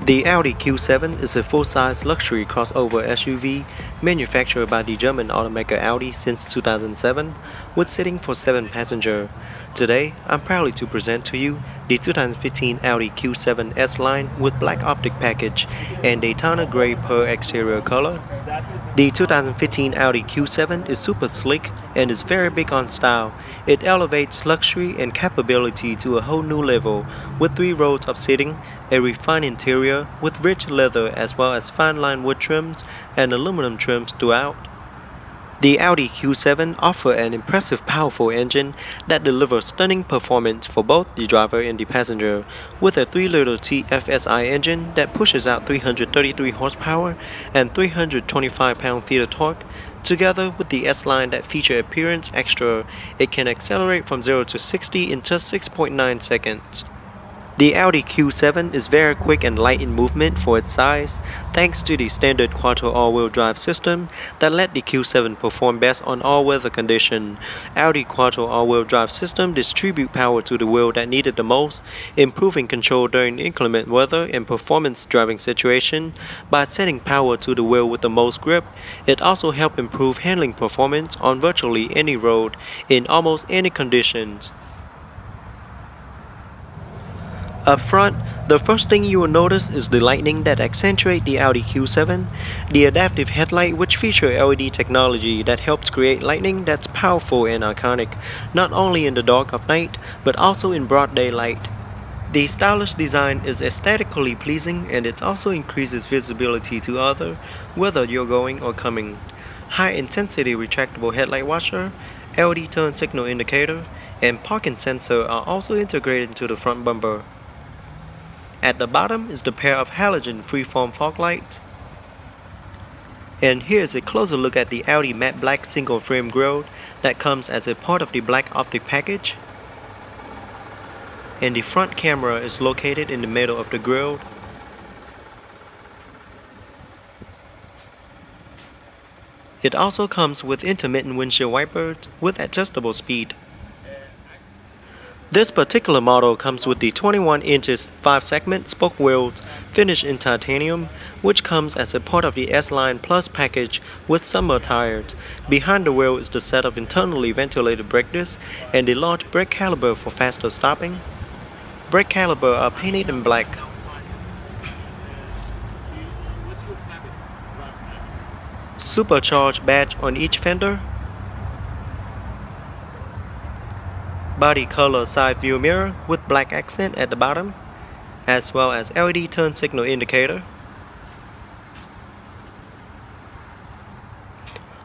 The Audi Q7 is a full-size luxury crossover SUV manufactured by the German automaker Audi since 2007, with seating for 7 passengers. Today, I'm proud to present to you the 2015 Audi Q7 S-Line with black optic package and Daytona Gray pearl exterior color. The 2015 Audi Q7 is super sleek and is very big on style. It elevates luxury and capability to a whole new level with 3 rows of seating, a refined interior with rich leather as well as fine line wood trims and aluminum trims throughout. The Audi Q7 offers an impressive powerful engine that delivers stunning performance for both the driver and the passenger, with a 3-liter TFSI engine that pushes out 333 horsepower and 325 pound-feet of torque. Together with the S-Line that feature Appearance Extra, it can accelerate from 0 to 60 in just 6.9 seconds. The Audi Q7 is very quick and light in movement for its size, thanks to the standard Quattro all-wheel drive system that let the Q7 perform best on all weather conditions. Audi Quattro all-wheel drive system distribute power to the wheel that needed the most, improving control during inclement weather and performance driving situation. By setting power to the wheel with the most grip, it also helps improve handling performance on virtually any road in almost any conditions. Up front, the first thing you will notice is the lighting that accentuate the Audi Q7, the adaptive headlight which feature LED technology that helps create lighting that's powerful and iconic, not only in the dark of night, but also in broad daylight. The stylish design is aesthetically pleasing and it also increases visibility to others, whether you're going or coming. High-intensity retractable headlight washer, LED turn signal indicator, and parking sensor are also integrated into the front bumper. At the bottom is the pair of halogen freeform fog lights. And here's a closer look at the Audi matte black single frame grille that comes as a part of the black optic package. And the front camera is located in the middle of the grille. It also comes with intermittent windshield wipers with adjustable speed. This particular model comes with the 21 inches 5-segment spoke wheels finished in titanium, which comes as a part of the S-Line Plus package with summer tires. Behind the wheel is the set of internally ventilated brake discs and the large brake caliper for faster stopping. Brake calipers are painted in black. Supercharged badge on each fender. Body color side view mirror with black accent at the bottom, as well as LED turn signal indicator.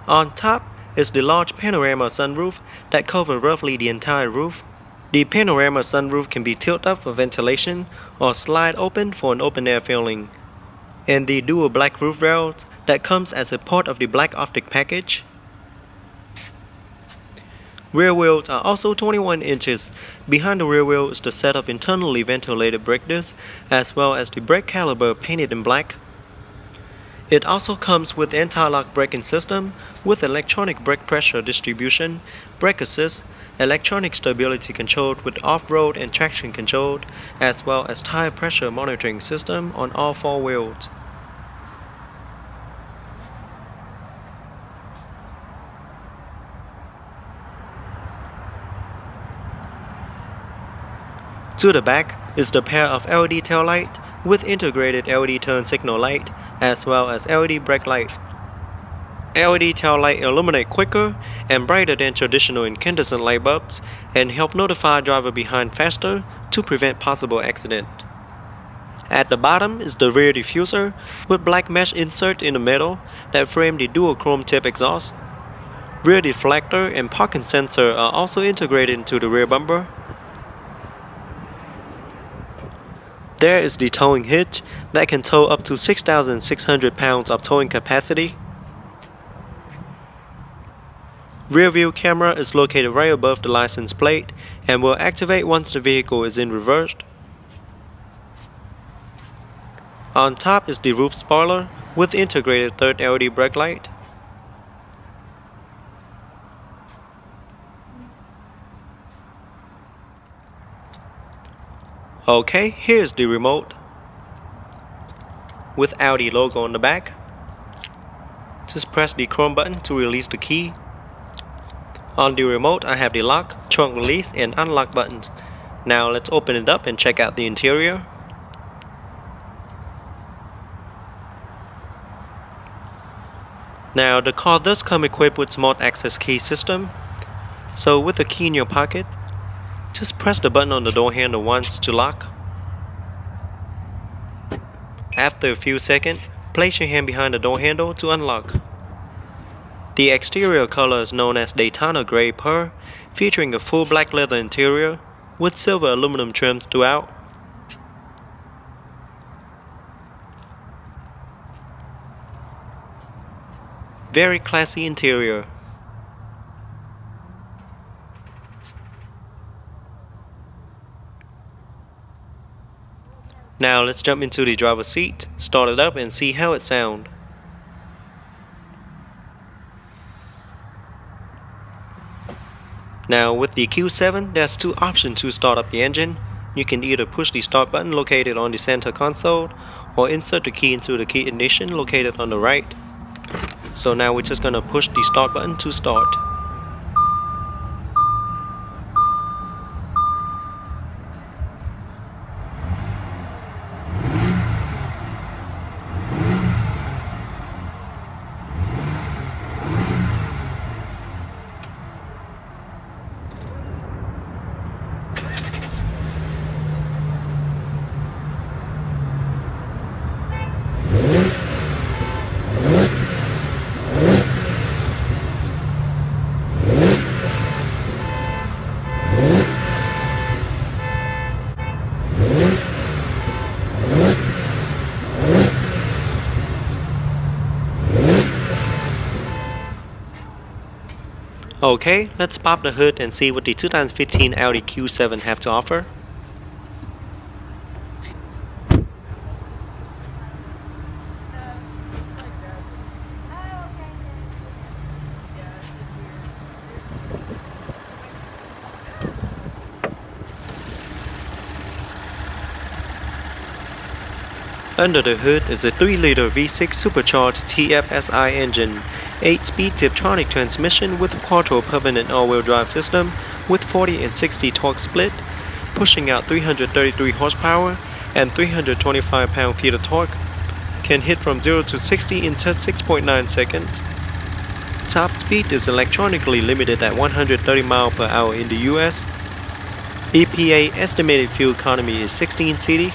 On top is the large panorama sunroof that covers roughly the entire roof. The panorama sunroof can be tilted up for ventilation or slide open for an open air feeling. And the dual black roof rails that comes as a part of the black optic package. Rear wheels are also 21 inches. Behind the rear wheel is the set of internally ventilated brake discs, as well as the brake caliper painted in black. It also comes with anti-lock braking system with electronic brake pressure distribution, brake assist, electronic stability control with off-road and traction control, as well as tire pressure monitoring system on all 4 wheels. To the back is the pair of LED tail light with integrated LED turn signal light as well as LED brake light. LED tail light illuminate quicker and brighter than traditional incandescent light bulbs and help notify driver behind faster to prevent possible accident. At the bottom is the rear diffuser with black mesh insert in the middle that frame the dual chrome tip exhaust. Rear deflector and parking sensor are also integrated into the rear bumper. There is the towing hitch that can tow up to 6,600 pounds of towing capacity. Rear view camera is located right above the license plate and will activate once the vehicle is in reverse. On top is the roof spoiler with integrated third LED brake light. Okay, here's the remote. with Audi logo on the back. Just press the chrome button to release the key. On the remote, I have the lock, trunk release, and unlock buttons. Now let's open it up and check out the interior. Now the car does come equipped with smart access key system. So with the key in your pocket, just press the button on the door handle once to lock. After a few seconds, place your hand behind the door handle to unlock. The exterior color is known as Daytona Gray Pearl, featuring a full black leather interior with silver aluminum trims throughout. Very classy interior. Now let's jump into the driver's seat, start it up and see how it sounds. Now with the Q7, there's two options to start up the engine. You can either push the start button located on the center console or insert the key into the key ignition located on the right. So now we're just gonna push the start button to start. Okay, let's pop the hood and see what the 2015 Audi Q7 have to offer. Under the hood is a 3-liter V6 supercharged TFSI engine, 8-speed Tiptronic transmission with a Quattro permanent all-wheel drive system with 40 and 60 torque split, pushing out 333 horsepower and 325 pound-feet of torque. Can hit from 0 to 60 in just 6.9 seconds. Top speed is electronically limited at 130 miles per hour in the US. EPA estimated fuel economy is 16 city,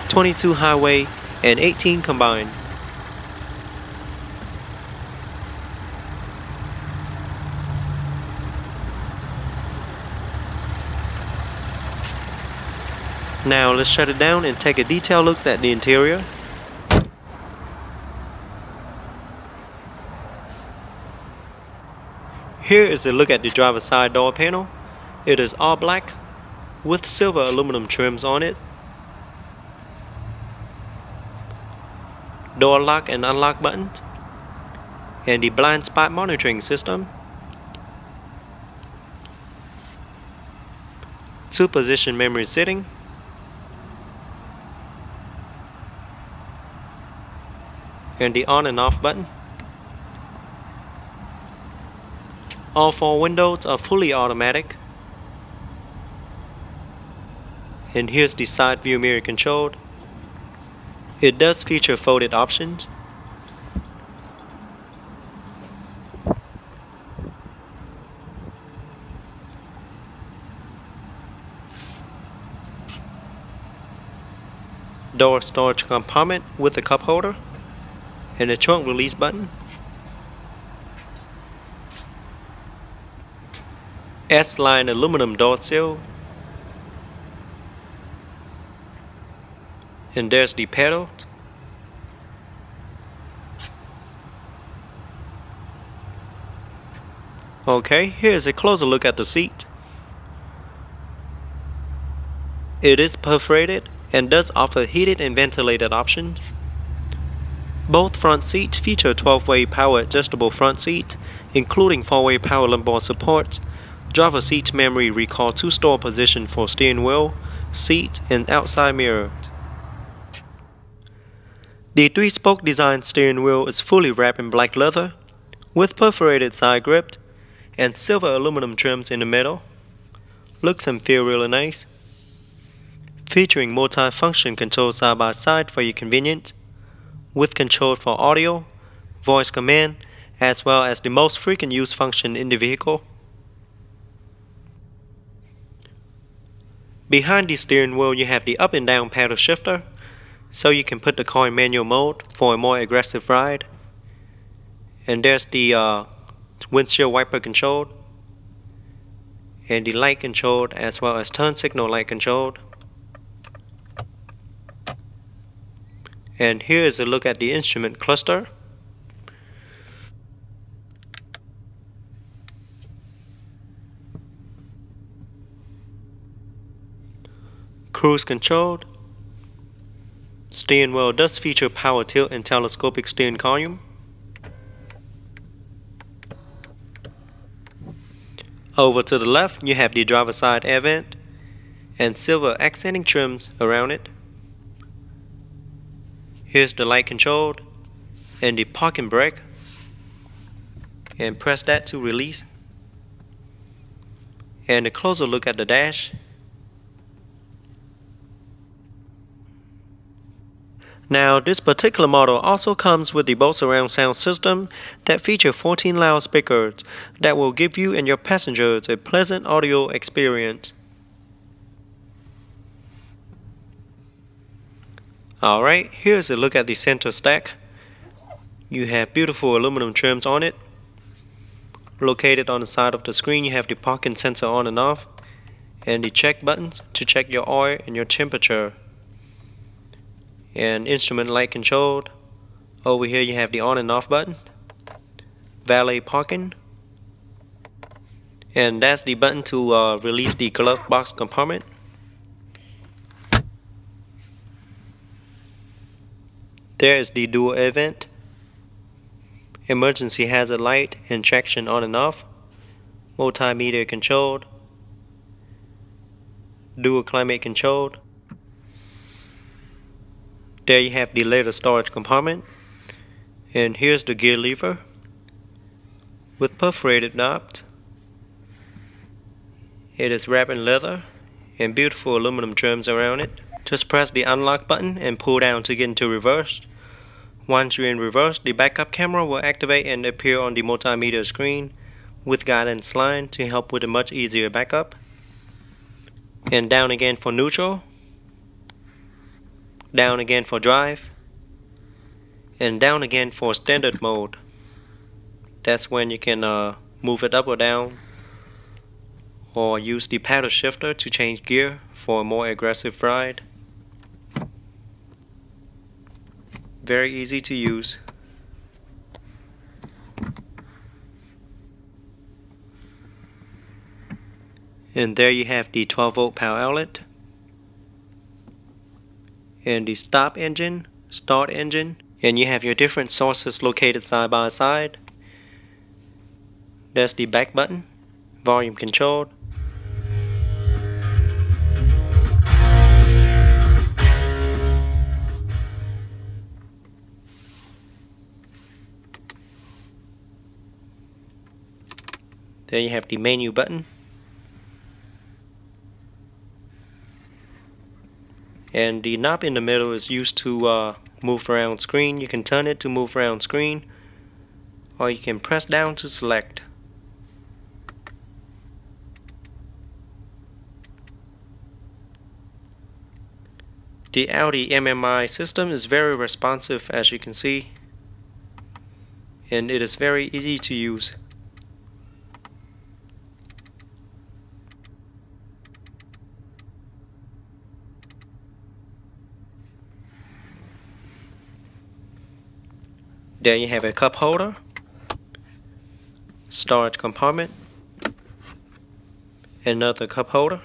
22 highway, and 18 combined. Now let's shut it down and take a detailed look at the interior. Here is a look at the driver's side door panel. It is all black with silver aluminum trims on it. Door lock and unlock buttons, and the blind spot monitoring system. 2-position memory seating, and the on and off button. All 4 windows are fully automatic. And here's the side view mirror control. It does feature folded options. Door storage compartment with a cup holder and a trunk release button. S-line aluminum door sill. And there's the pedal. Okay, here's a closer look at the seat. It is perforated and does offer heated and ventilated options. Both front seats feature 12-way power adjustable front seat, including 4-way power lumbar support, driver seat memory recall 2-store position for steering wheel, seat, and outside mirror. The 3-spoke design steering wheel is fully wrapped in black leather, with perforated side grip and silver aluminum trims in the middle. Looks and feel really nice. Featuring multi-function controls side by side for your convenience, with control for audio, voice command, as well as the most frequent use function in the vehicle. Behind the steering wheel you have the up and down paddle shifter, so you can put the car in manual mode for a more aggressive ride. And there's the windshield wiper control, and the light control, as well as turn signal light control. And here is a look at the instrument cluster. Cruise control. Steering wheel does feature power tilt and telescopic steering column. Over to the left you have the driver's side air vent and silver accenting trims around it. Here's the light control and the parking brake, and press that to release. And a closer look at the dash. Now this particular model also comes with the Bose surround sound system that feature 14 loudspeakers that will give you and your passengers a pleasant audio experience. Alright, here's a look at the center stack. You have beautiful aluminum trims on it. Located on the side of the screen you have the parking sensor on and off, and the check buttons to check your oil and your temperature. And instrument light control. Over here you have the on and off button, valet parking, and that's the button to release the glove box compartment. There is the dual air vent, emergency hazard light and traction on and off, multimedia control, dual climate control. There you have the later storage compartment, and here's the gear lever with perforated knobs. It is wrapped in leather and beautiful aluminum trims around it. Just press the unlock button and pull down to get into reverse. Once you're in reverse, the backup camera will activate and appear on the multimedia screen with guidance line to help with a much easier backup. And down again for neutral. Down again for drive, and down again for standard mode. That's when you can move it up or down, or use the paddle shifter to change gear for a more aggressive ride. Very easy to use. And there you have the 12-volt power outlet, and the stop engine, start engine, and you have your different sources located side by side. There's the back button, volume control, there you have the menu button, and the knob in the middle is used to move around screen. You can turn it to move around screen, or you can press down to select. The Audi MMI system is very responsive, as you can see, and it is very easy to use. There you have a cup holder, storage compartment, another cup holder,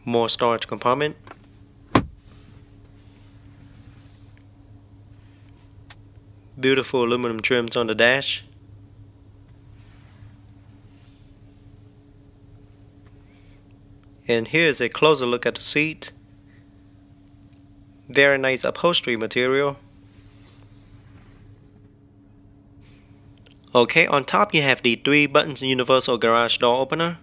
more storage compartment, beautiful aluminum trims on the dash, And here's a closer look at the seat. Very nice upholstery material. Okay, on top you have the 3-button universal garage door opener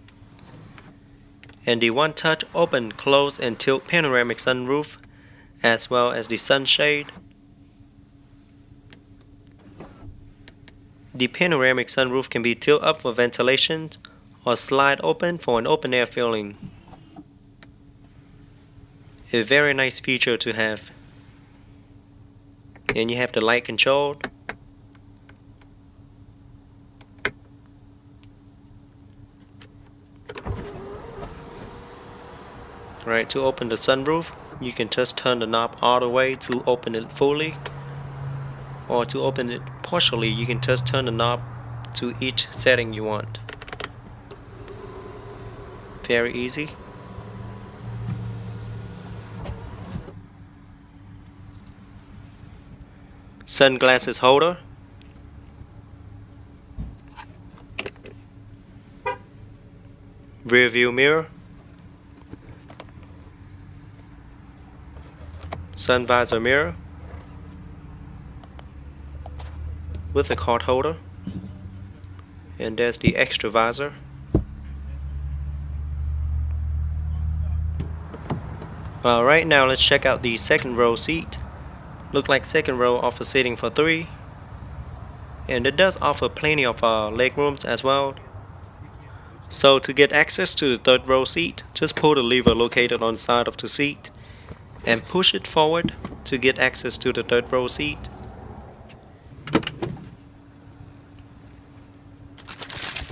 and the one-touch open, close and tilt panoramic sunroof, as well as the sunshade. The panoramic sunroof can be tilted up for ventilation or slide open for an open air feeling. A very nice feature to have. And you have the light control. Right, to open the sunroof, you can just turn the knob all the way to open it fully, or to open it partially, you can just turn the knob to each setting you want. Very easy. Sunglasses holder. Rear view mirror. Sun visor mirror with a card holder, and there's the extra visor. Alright, now let's check out the second row seat. Look like second row offers seating for 3, and it does offer plenty of leg rooms as well. So to get access to the third row seat, just pull the lever located on the side of the seat and push it forward to get access to the third row seat.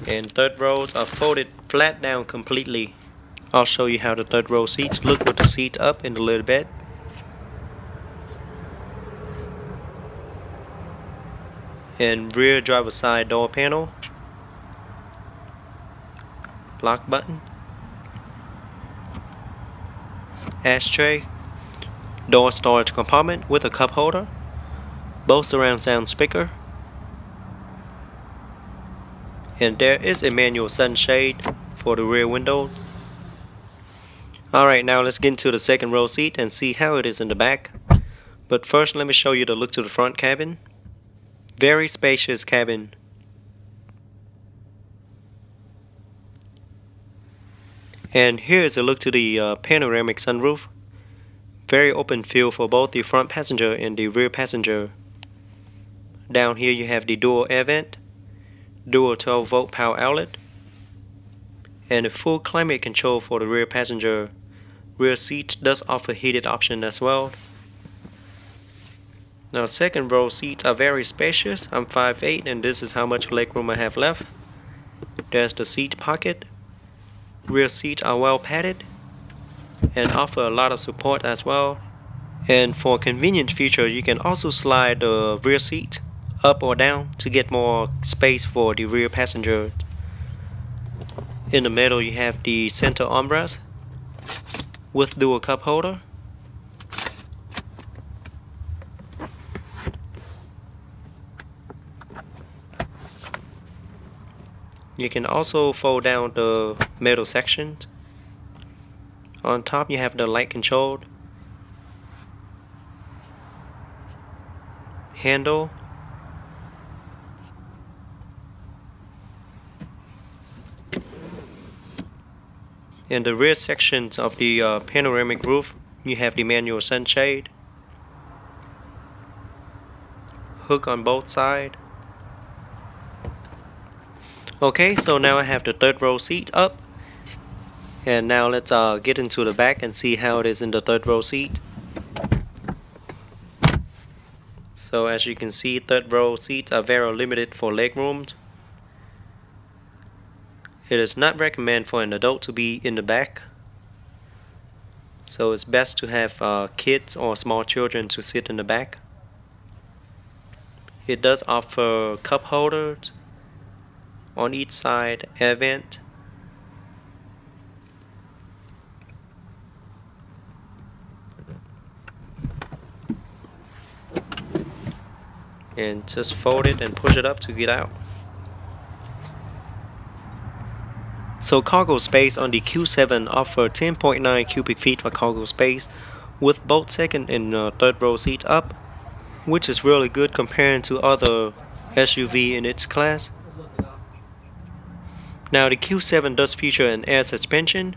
And third rows are folded flat down completely. I'll show you how the third row seats look with the seat up in the little bed. And rear driver's side door panel, lock button, ashtray, door storage compartment with a cup holder, both surround sound speaker, and there is a manual sunshade for the rear window. Alright, now let's get into the second row seat and see how it is in the back. But first let me show you the look to the front cabin. Very spacious cabin. And here is a look to the panoramic sunroof. Very open feel for both the front passenger and the rear passenger. Down here you have the dual air vent, dual 12-volt power outlet, and a full climate control for the rear passenger. Rear seats does offer heated option as well. Now second row seats are very spacious. I'm 5'8" and this is how much legroom I have left. There's the seat pocket. Rear seats are well padded and offer a lot of support as well. And for a convenient feature, you can also slide the rear seat up or down to get more space for the rear passenger. In the middle you have the center armrest with dual cup holder. You can also fold down the middle section. On top you have the light control, handle, in the rear sections of the panoramic roof you have the manual sunshade, hook on both sides. Okay, so now I have the third row seat up, and now let's get into the back and see how it is in the third row seat. So as you can see, third row seats are very limited for leg rooms. It is not recommended for an adult to be in the back, so it's best to have kids or small children to sit in the back. It does offer cup holders on each side, air vent, and just fold it and push it up to get out. So cargo space on the Q7 offer 10.9 cubic feet of cargo space with both second and third row seats up, which is really good compared to other SUV in its class. Now the Q7 does feature an air suspension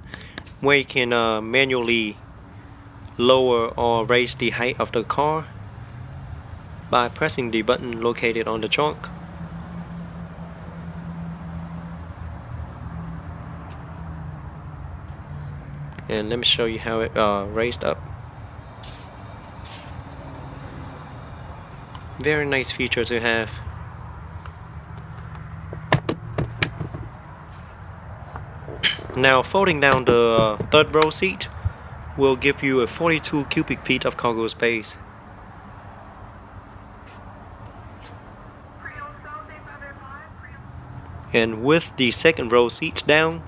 where you can manually lower or raise the height of the car by pressing the button located on the trunk. And let me show you how it raised up. Very nice feature to have. Now folding down the third row seat will give you a 42 cubic feet of cargo space. And with the second row seats down,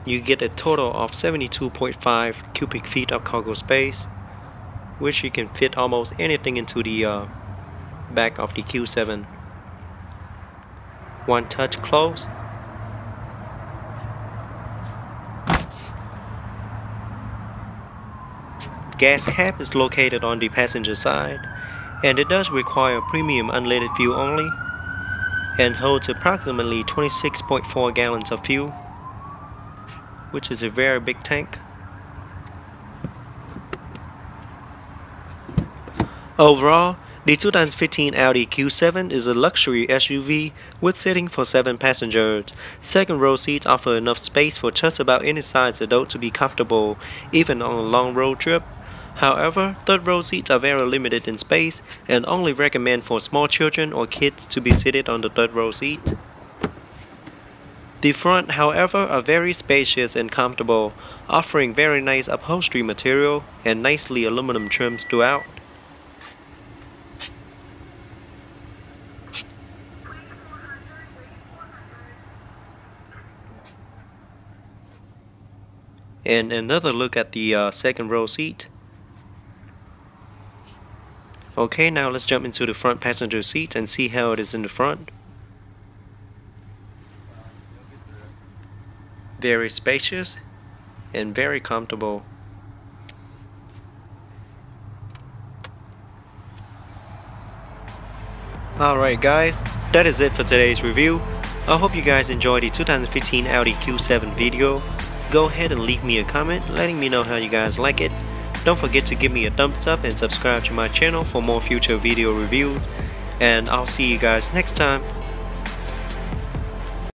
you get a total of 72.5 cubic feet of cargo space, which you can fit almost anything into the back of the Q7. One touch close. Gas cap is located on the passenger side, and it does require premium unleaded fuel only, and holds approximately 26.4 gallons of fuel, which is a very big tank. Overall, the 2015 Audi Q7 is a luxury SUV with seating for 7 passengers. Second row seats offer enough space for just about any size adult to be comfortable, even on a long road trip. However, third row seats are very limited in space and only recommend for small children or kids to be seated on the third row seat. The front, however, are very spacious and comfortable, offering very nice upholstery material and nicely aluminum trims throughout. And another look at the second row seat. Okay, now let's jump into the front passenger seat and see how it is in the front. Very spacious and very comfortable. Alright guys, that is it for today's review. I hope you guys enjoyed the 2015 Audi Q7 video. Go ahead and leave me a comment letting me know how you guys like it. Don't forget to give me a thumbs up and subscribe to my channel for more future video reviews. And I'll see you guys next time.